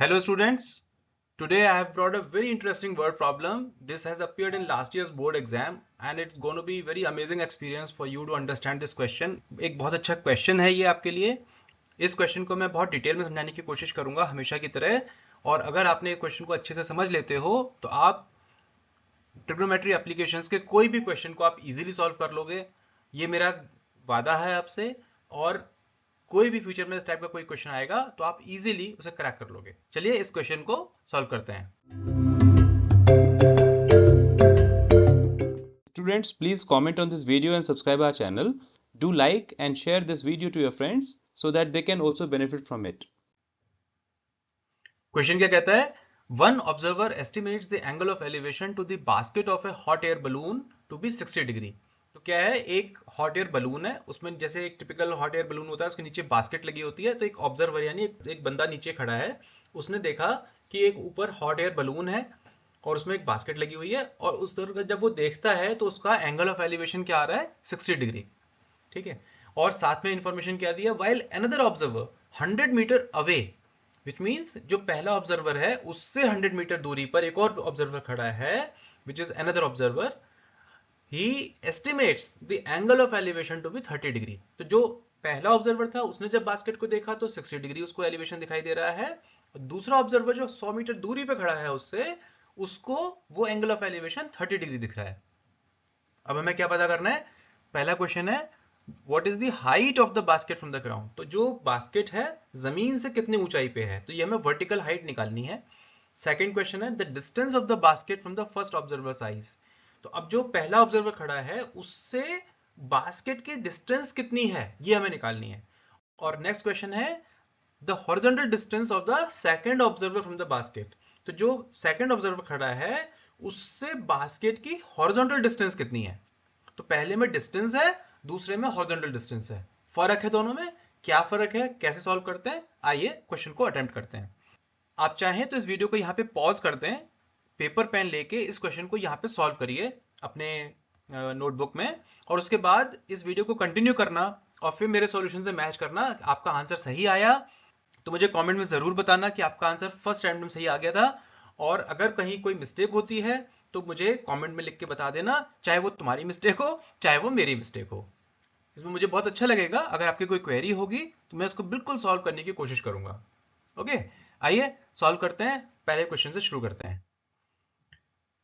Hello students, today I have brought a very interesting word problem. This has appeared in last year's board exam and it's going to be very amazing experience for you to understand this question. एक बहुत अच्छा question है ये आपके लिए। इस question को मैं बहुत डिटेल में समझाने की कोशिश करूंगा हमेशा की तरह, और अगर आपने क्वेश्चन को अच्छे से समझ लेते हो तो आप ट्रिग्नोमेट्री एप्लीकेशंस के कोई भी क्वेश्चन को आप इजीली सॉल्व कर लोगे। ये मेरा वादा है आपसे, और कोई भी फ्यूचर में इस टाइप का कोई क्वेश्चन आएगा तो आप इजीली उसे क्रैक कर लोगे। चलिए इस क्वेश्चन को सॉल्व करते हैं। Students, please comment on this video and subscribe our channel. Do like and share this video to your friends so that they can also benefit from it. Question क्या कहता है? One observer estimates the angle of elevation to the basket of a hot air balloon to be 60 degree. तो क्या है, एक hot air balloon है, उसमें जैसे एक टिपिकल हॉट एयर बलून होता है उसके नीचे बास्केट लगी होती है। तो एक ऑब्जर्वर यानी एक बंदा नीचे खड़ा है, उसने देखा कि एक ऊपर हॉट एयर बलून है और उसमें एक बास्केट लगी हुई है, और उस तरह जब वो देखता है तो उसका एंगल ऑफ एलिवेशन क्या आ रहा है? 60 डिग्री। ठीक है, और साथ में इंफॉर्मेशन क्या दी है? While another observer 100 metre away, which means जो पहला ऑब्जर्वर है उससे 100 मीटर दूरी पर एक और ऑब्जर्वर खड़ा है, which is another observer. He estimates the angle of elevation to be 30 degree. तो जो पहला ऑब्जर्वर था उसने जब बास्केट को देखा तो 60 डिग्री उसको एलिवेशन दिखाई दे रहा है, और दूसरा ऑब्जर्वर जो 100 मीटर दूरी पे खड़ा है उससे, उसको वो एंगल ऑफ एलिवेशन 30 डिग्री दिख रहा है। अब हमें क्या पता करना है? पहला क्वेश्चन है what is the height of the basket from the ground. तो जो बास्केट है जमीन से कितनी ऊंचाई पे है, तो ये हमें वर्टिकल हाइट निकालनी है। Second question is the distance of the basket from the first observer size. तो अब जो पहला ऑब्जर्वर खड़ा है उससे बास्केट की डिस्टेंस कितनी है, ये हमें निकालनी है। और next question is the horizontal distance of the second observer from the basket. तो जो सेकंड ऑब्जर्वर खड़ा है उससे बास्केट की हॉरिजॉन्टल डिस्टेंस कितनी है। तो पहले में डिस्टेंस है, दूसरे में हॉरिजॉन्टल डिस्टेंस है। फर्क है दोनों में, क्या फर्क है, कैसे सॉल्व करते हैं, आइए क्वेश्चन को अटेम्प्ट करते हैं। आप चाहें तो इस वीडियो को यहाँ पे पॉज कर दें, पेपर पेन लेके इस क्वेश्चन को यहाँ पे सॉल्व करिए अपने नोटबुक में, और उसके बाद इस वीडियो को कंटिन्यू करना और फिर मेरे सॉल्यूशन से मैच करना। आपका आंसर सही आया तो मुझे कमेंट में जरूर बताना कि आपका आंसर फर्स्ट अटेम्प्ट में सही आ गया था, और अगर कहीं कोई मिस्टेक होती है तो मुझे कमेंट में लिख के बता देना, चाहे वो तुम्हारी मिस्टेक हो चाहे वो मेरी मिस्टेक हो। इसमें मुझे बहुत अच्छा लगेगा। अगर आपकी कोई क्वेरी होगी तो मैं इसको बिल्कुल सॉल्व करने की कोशिश करूंगा। ओके, आइए सॉल्व करते हैं। पहले क्वेश्चन से शुरू करते हैं।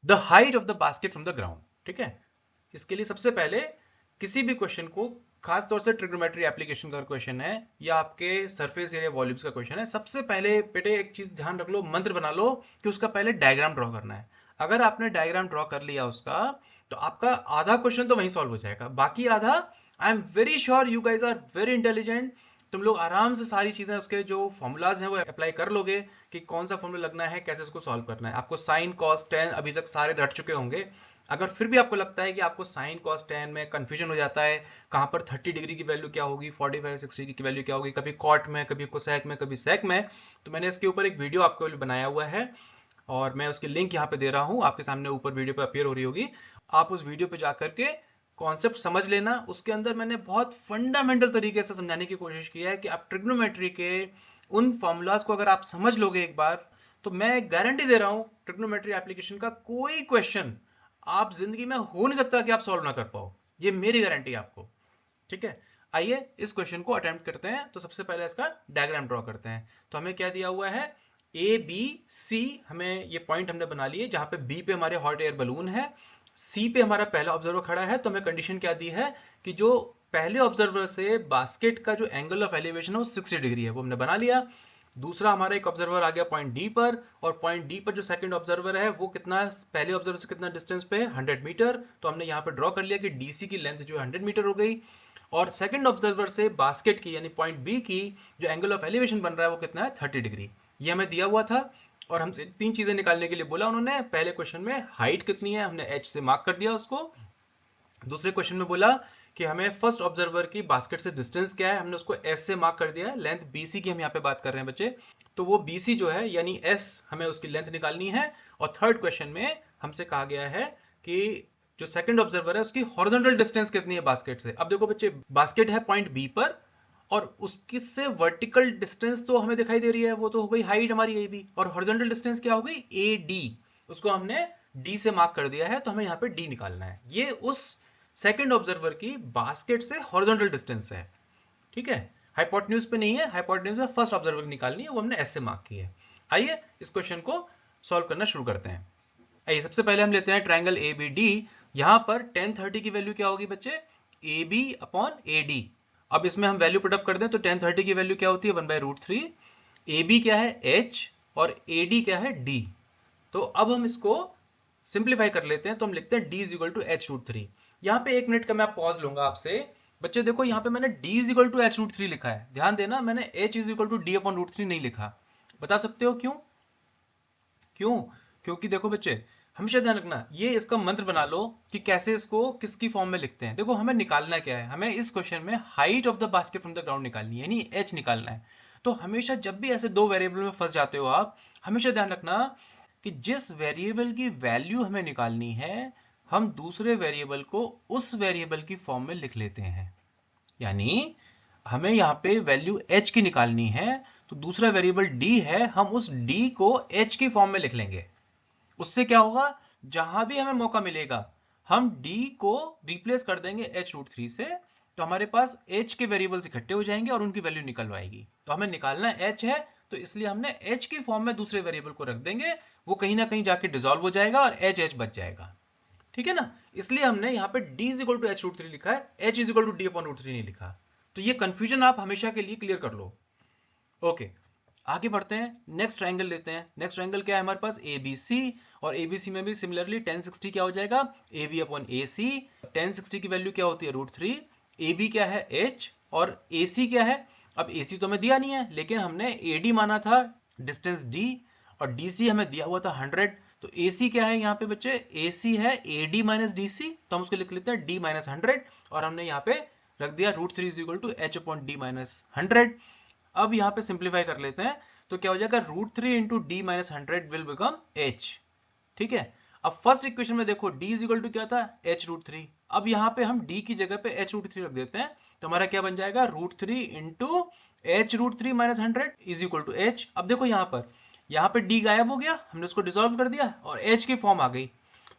The height of the basket from the ground. ठीक है, इसके लिए सबसे पहले किसी भी क्वेश्चन को, खास तौर से ट्रिग्नोमेट्री एप्लीकेशन का क्वेश्चन है या आपके सरफेस एरिया वॉल्यूम्स का क्वेश्चन है, सबसे पहले बेटे एक चीज ध्यान रख लो, मंत्र बना लो कि उसका पहले डायग्राम ड्रॉ करना है। अगर आपने डायग्राम ड्रॉ कर लिया उसका, तो आपका आधा क्वेश्चन तो वहीं सॉल्व हो जाएगा, बाकी आधा I am very sure you guys are very intelligent, तुम लोग आराम से सारी चीजें उसके जो फॉर्मूलाज हैं वो अप्लाई कर लोगे कि कौन सा फॉर्मूला लगना है, कैसे उसको सॉल्व करना है। आपको साइन कॉस टेन अभी तक सारे रट चुके होंगे। अगर फिर भी आपको लगता है कि आपको साइन कॉस टेन में कंफ्यूजन हो जाता है, कहां पर 30 डिग्री की वैल्यू क्या होगी, 45 60 की वैल्यू क्या होगी, कभी कॉट में कभी कोसेक में कभी सेक में, तो मैंने इसके ऊपर एक वीडियो आपके लिए बनाया हुआ है और मैं उसकी लिंक यहाँ पे दे रहा हूँ, आपके सामने ऊपर वीडियो पे अपीयर हो रही होगी। आप उस वीडियो पे जाकर के कॉन्सेप्ट समझ लेना। उसके अंदर मैंने बहुत फंडामेंटल तरीके से समझाने की कोशिश की है कि आप ट्रिग्नोमेट्री के उन फॉर्मूलाज को अगर आप समझ लोगे एक बार, तो मैं गारंटी दे रहा हूं ट्रिग्नोमेट्री एप्लीकेशन का कोई क्वेश्चन आप जिंदगी में हो नहीं सकता कि आप सॉल्व ना कर पाओ। ये मेरी गारंटी है आपको। ठीक है, आइए इस क्वेश्चन को अटेम्प्ट करते हैं। तो सबसे पहले इसका डायग्राम ड्रॉ करते हैं। तो हमें क्या दिया हुआ है? ए बी सी, हमें ये पॉइंट हमने बना लिए जहां पे बी पे हमारे हॉट एयर बलून है, सी पे हमारा पहला ऑब्जर्वर खड़ा है। तो हमें कंडीशन क्या दी है कि जो पहले ऑब्जर्वर से बास्केट का जो एंगल ऑफ एलिवेशन है वो 60 डिग्री है, वो हमने बना लिया। दूसरा हमारा एक ऑब्जर्वर आ गया पॉइंट डी पर, और पॉइंट डी पर जो सेकंड ऑब्जर्वर है वो कितना, पहले ऑब्जर्वर से कितना डिस्टेंस पे है? 100 मीटर। तो हमने यहाँ पे ड्रॉ कर लिया कि डीसी की लेंथ जो 100 मीटर हो गई, और सेकंड ऑब्जर्वर से बास्केट की यानी पॉइंट बी की जो एंगल ऑफ एलिवेशन बन रहा है वो कितना है? 30 डिग्री। ये हमें दिया हुआ था, और हमसे तीन चीजें निकालने के लिए बोला उन्होंने। पहले क्वेश्चन में हाइट कितनी है, हमने एच से मार्क कर दिया उसको। दूसरे क्वेश्चन में बोला कि हमें फर्स्ट ऑब्जर्वर की बास्केट से डिस्टेंस क्या है, हमने उसको एस से मार्क कर दिया है। लेंथ बीसी की हम यहाँ पे बात कर रहे हैं बच्चे, तो वो बीसी जो है यानी एस, हमें उसकी लेंथ निकालनी है। और थर्ड क्वेश्चन में हमसे कहा गया है कि जो सेकंड ऑब्जर्वर है उसकी हॉरिजॉन्टल डिस्टेंस कितनी है बास्केट से। अब देखो बच्चे, बास्केट है पॉइंट बी पर और उसकी से वर्टिकल डिस्टेंस तो हमें दिखाई दे रही है, वो तो हो गई हाइट हमारी ए बी, और हॉरिजॉन्टल डिस्टेंस क्या हो गई ए डी, उसको हमने डी से मार्क कर दिया है, तो हमें यहाँ पे डी निकालना है। ये उस सेकंड ऑब्जर्वर की बास्केट से हॉरिजॉन्टल डिस्टेंस है, ठीक है, हाइपोटेन्यूज पे नहीं है, हाइपोटेन्यूज पे फर्स्ट ऑब्जर्वर निकालनी है, वो हमने एस से मार्क की है। आइए इस क्वेश्चन को सॉल्व करना शुरू करते हैं। आइए सबसे पहले हम लेते हैं ट्रायंगल ए बी डी। यहां पर tan 30 की वैल्यू क्या होगी बच्चे, A B upon A D. अब इसमें हम वैल्यू पुट अप कर दें तो tan 30 की वैल्यू क्या होती है 1/√3, ए बी क्या है h और ए डी क्या है d। तो अब हम इसको सिंप्लीफाई कर लेते हैं, तो हम लिखते हैं d is equal to h√3। यहाँ पे 1 मिनट का मैं पॉज लूंगा आपसे। बच्चे देखो यहाँ पे मैंने d is equal to h√3 लिखा है, ध्यान देना मैंने h is equal to d upon √3 नहीं लिखा। बता सकते हो क्यों? क्यों? क्योंकि देखो बच्चे हमेशा ध्यान रखना, ये इसका मंत्र बना लो कि कैसे इसको किसकी फॉर्म में लिखते हैं। देखो हमें निकालना क्या है, हमें इस क्वेश्चन में height of the basket from the ground निकालनी है, यानी h निकालना है। तो हमेशा जब भी ऐसे दो वेरिएबल में फंस जाते हो आप, हमेशा ध्यान रखना कि जिस वेरिएबल की वैल्यू हमें निकालनी है, हम दूसरे वेरिएबल को उस वेरिएबल की फॉर्म में लिख लेते हैं। यानी हमें यहाँ पे वैल्यू h की निकालनी है, तो दूसरा वेरिएबल d है, हम उस d को h की फॉर्म में लिख लेंगे। उससे क्या होगा, जहां भी हमें मौका मिलेगा हम d को रिप्लेस कर देंगे h√3 से, तो हमारे पास h के वेरिएबल्स इकट्ठे हो जाएंगे और उनकी वैल्यू निकल आएगी। तो हमें निकालना h है, तो इसलिए हमने h की फॉर्म में दूसरे वेरिएबल को रख देंगे, वो कहीं ना कहीं जाके डिसॉल्व हो जाएगा और h बच जाएगा, ठीक है ना। इसलिए हमने यहाँ पे d is equal to h√3 लिखा है, h is equal to d upon √3 नहीं लिखा। तो ये कंफ्यूजन आप हमेशा के लिए क्लियर कर लो। ओके, आगे बढ़ते हैं, नेक्स्ट ट्रायंगल लेते हैं। नेक्स्ट ट्रायंगल क्या है हमारे पास, ABC, और ABC में भी सिमिलरली tan 60 क्या हो जाएगा, AB अपॉन AC। tan 60 की वैल्यू क्या होती है √3, AB क्या है h और AC क्या है, अब AC तो हमें दिया नहीं है, लेकिन हमने AD माना था डिस्टेंस D, और DC हमें दिया हुआ था 100। तो AC क्या है यहाँ पे बच्चे, AC है AD माइनस DC, तो हम उसको लिख लेते हैं D माइनस 100, और हमने यहाँ पे रख दिया √3 is equal to h upon D minus 100। अब यहाँ पे सिंप्लीफाई कर लेते हैं, तो क्या हो जाएगा √3 into D minus 100 will become h, ठीक है। अब फर्स्ट इक्वेशन में देखो d इज इक्वल टू क्या था h√3, अब यहाँ पे हम d की जगह पे h√3 रख देते हैं, तो हमारा क्या बन जाएगा √3 into h√3 minus 100 is equal to h। अब देखो यहाँ पे d गायब हो गया, हमने उसको डिसॉल्व कर दिया और h की फॉर्म आ गई,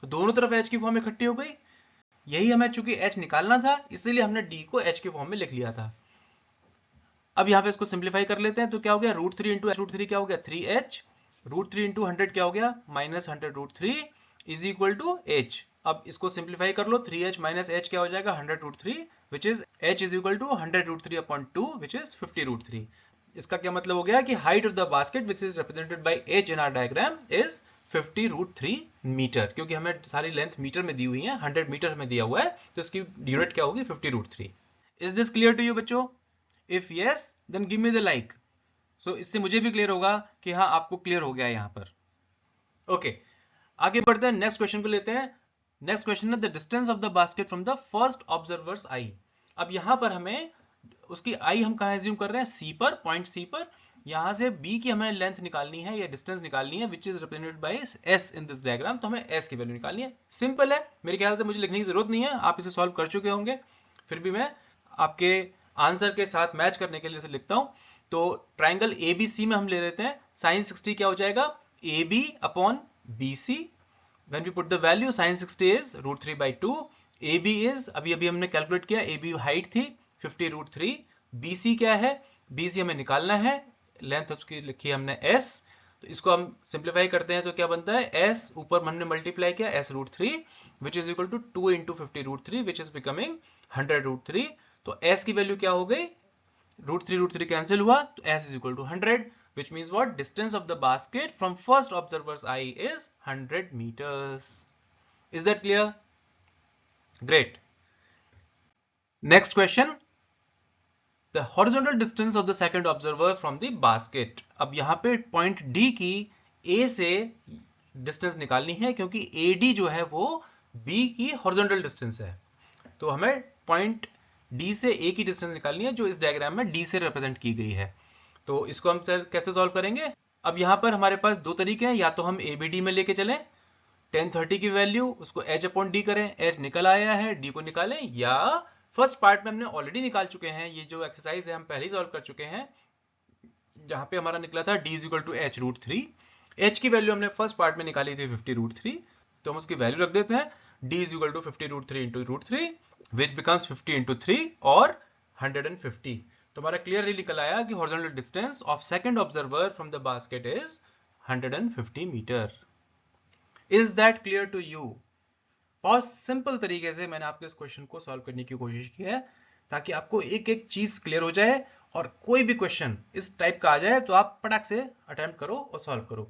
तो दोनों तरफ h की फॉर्म इकट्ठी हो गई। यही हमें चूंकि h निकालना था, इसलिए हमने d को h की फॉर्म में लिख लिया था। अब यहाँ पे इसको सिंप्लीफाई कर लेते हैं, तो क्या हो गया √3 इंटू h√3 क्या हो गया 3h, √3 इंटू 100 क्या हो गया minus 100√3 is equal to h। अब इसको सिंप्लीफाई कर लो, 3h माइनस h क्या हो जाएगा 100√3 which is h is equal to 100√3 upon 2 which is 50√3। इसका क्या मतलब हो गया कि height of the basket which is represented by h in our diagram is 50√3 metre, क्योंकि हमें सारी लेंथ मीटर में दी हुई है, 100 मीटर हमें दिया हुआ है, तो इसकी यूनिट क्या होगी 50√3। Is this clear to you बच्चों? If yes, then give me the like. So इससे मुझे भी क्लियर होगा कि हाँ आपको क्लियर हो गया है यहाँ पर। ओके, आगे बढ़ते हैं, नेक्स्ट क्वेश्चन को लेते हैं। Next question is the distance of the basket from the first observer's eye. अब यहाँ पर हमें उसकी आई हम कहाँ एज्यूम कर रहे हैं, सी पर, पॉइंट सी पर। यहाँ से बी की हमें लेंथ निकालनी है या डिस्टेंस निकालनी है which is represented by S in this diagram, तो हमें एस की वैल्यू निकालनी है। सिंपल है, मेरे ख्याल से मुझे लिखने की जरूरत नहीं है, आप इसे सॉल्व कर चुके होंगे, फिर भी मैं आपके आंसर के साथ मैच करने के लिए इसे लिखता हूं। तो ट्राइंगल ABC में हम ले लेते हैं, sin 60 क्या हो जाएगा AB upon BC। When we put the value sin 60 is √3/2, AB is अभी हमने कैलकुलेट किया, AB हाइट थी 50√3, BC क्या है, BC हमें निकालना है, लेंथ उसकी लिखी हमने S। तो इसको हम सिंप्लीफाई करते हैं, तो क्या बनता है S ऊपर हमने मल्टीप्लाई किया S√3 which is equal to 2 into 50√3 which is becoming 100√3। तो s की वैल्यू क्या हो गई, √3 कैंसिल हुआ, तो s is equal to 100 which means what, distance of the basket from first observer's eye is 100 meters. Is that clear? Great. Next question, the horizontal distance of the second observer from the basket. अब यहाँ पे point D की A से distance निकालनी है, क्योंकि AD जो है वो B की हॉरिजॉन्टल डिस्टेंस है, तो हमें पॉइंट D से A की डिस्टेंस निकालनी है जो इस डायग्राम में D से रिप्रेजेंट की गई है। तो इसको हम कैसे सॉल्व करेंगे, अब यहाँ पर हमारे पास दो तरीके हैं, या तो हम ABD में लेके चलें, tan 30 की वैल्यू उसको h अपॉन d करें, h निकल आया है, d को निकालें, या फर्स्ट पार्ट में हमने ऑलरेडी निकाल चुके हैं, ये जो एक्सरसाइज है हम पहले ही सॉल्व कर चुके हैं, जहां पे हमारा निकला था d equal to h root 3। h की वैल्यू हमने फर्स्ट पार्ट में निकाली थी 50 रूट 3, तो हम उसकी वैल्यू रख देते हैं d equal to 50 root 3 into root 3 which becomes 50 into 3 और 150। तो हमारा क्लियरली निकल आया कि horizontal distance of second observer from the basket is 150 metre. Is that clear to you? बहुत सिंपल तरीके से मैंने आपके इस क्वेश्चन को सॉल्व करने की कोशिश की है ताकि आपको एक एक चीज क्लियर हो जाए और कोई भी क्वेश्चन इस टाइप का आ जाए तो आप पटाख से अटेम्प्ट करो और सॉल्व करो।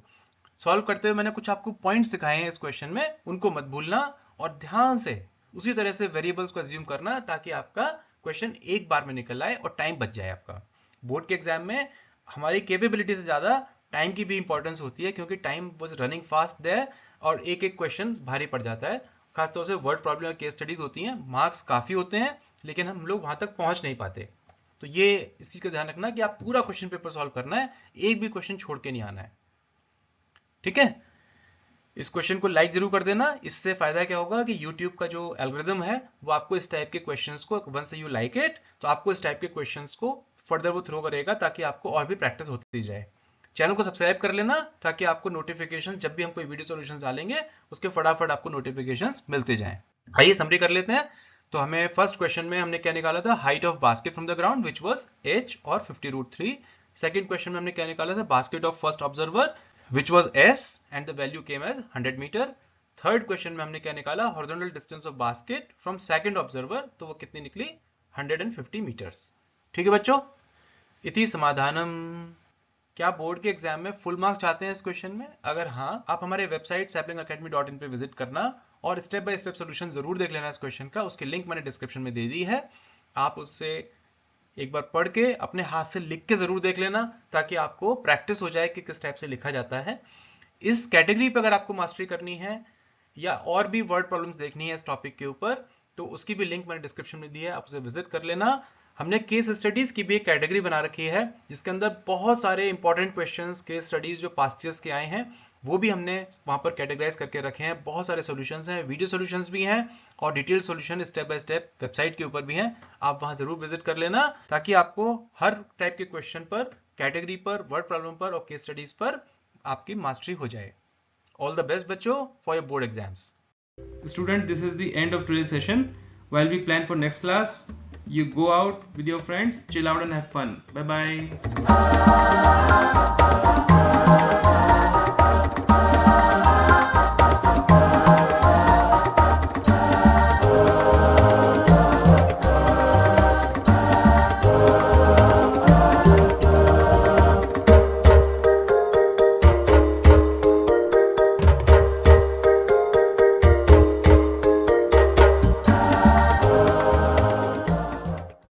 सॉल्व करते हुए मैंने कुछ आपको पॉइंट्स सिखाए हैं इस क्वेश्चन में, उनको मत भूलना और ध्यान से उसी तरह से वेरिएबल्स को अज्यूम करना ताकि आपका क्वेश्चन एक बार में निकल आए और टाइम बच जाए आपका। बोर्ड के एग्जाम में हमारी कैपेबिलिटी से ज्यादा टाइम की भी इंपॉर्टेंस होती है, क्योंकि time was running fast there और एक एक क्वेश्चन भारी पड़ जाता है। खासतौर से वर्ड प्रॉब्लम और केस स्टडीज होती हैं, मार्क्स काफी होते हैं लेकिन हम लोग वहां तक पहुंच नहीं पाते। तो ये इसी का ध्यान रखना कि आप पूरा क्वेश्चन पेपर सॉल्व करना है, एक भी क्वेश्चन छोड़ के नहीं आना है। ठीक है, इस क्वेश्चन को लाइक जरूर कर देना। इससे फायदा क्या होगा कि YouTube का जो एल्गोरिदम है वो आपको इस टाइप के क्वेश्चंस को, वंस यू लाइक इट, तो आपको इस टाइप के क्वेश्चंस को फर्दर वो थ्रो करेगा ताकि आपको और भी प्रैक्टिस होती जाए। चैनल को सब्सक्राइब कर लेना ताकि आपको नोटिफिकेशन जब भी हम कोई वीडियो सॉल्यूशंस डालेंगे उसके फटाफट आपको नोटिफिकेशंस मिलते जाएं। आइए समरी कर लेते हैं। तो हमें फर्स्ट क्वेश्चन में हमने क्या निकाला था, height of basket from the ground which was h और 50 रूट 3। सेकंड क्वेश्चन में हमने क्या निकाला था, basket of first observer which was s and the value came as 100 meter। Third question में हमने क्या निकाला, horizontal distance of basket from second observer, तो वो कितनी निकली 150 meters। ठीक है बच्चों, इति समाधानम। क्या बोर्ड के एग्जाम में फुल मार्क्स चाहते हैं इस क्वेश्चन में? अगर हाँ, आप हमारे वेबसाइट saplingacademy.in पे विजिट करना और स्टेप बाय स्टेप सोल्यूशन जरूर देख लेना इस क्वेश्चन का। उसकी लिंक मैंने डिस्क्रिप्शन में दे दी है, आप उससे एक बार पढ़ के अपने हाथ से लिख के जरूर देख लेना ताकि आपको प्रैक्टिस हो जाए कि किस टाइप से लिखा जाता है। इस कैटेगरी पे अगर आपको मास्टरी करनी है या और भी वर्ड प्रॉब्लम्स देखनी है इस टॉपिक के ऊपर, तो उसकी भी लिंक मैंने डिस्क्रिप्शन में दी है, आप उसे विजिट कर लेना। हमने केस स्टडीज की भी एक कैटेगरी बना रखी है जिसके अंदर बहुत सारे इंपॉर्टेंट क्वेश्चंस, केस स्टडीज जो पास्ट ईयर्स के आए हैं वो भी हमने वहां पर कैटेगराइज करके रखे हैं। बहुत सारे सॉल्यूशंस हैं, वीडियो सॉल्यूशंस भी हैं और detail solution step by step website के ऊपर भी हैं। आप वहां जरूर विजिट कर लेना ताकि आपको हर टाइप के क्वेश्चन पर, कैटेगरी पर, वर्ड प्रॉब्लम पर और केस स्टडीज पर आपकी मास्टरी हो जाए। ऑल द बेस्ट बच्चों for your board exams. Student, this is the end of today's session. While we plan for next class, you go out with your friends, chill out and have fun. Bye bye.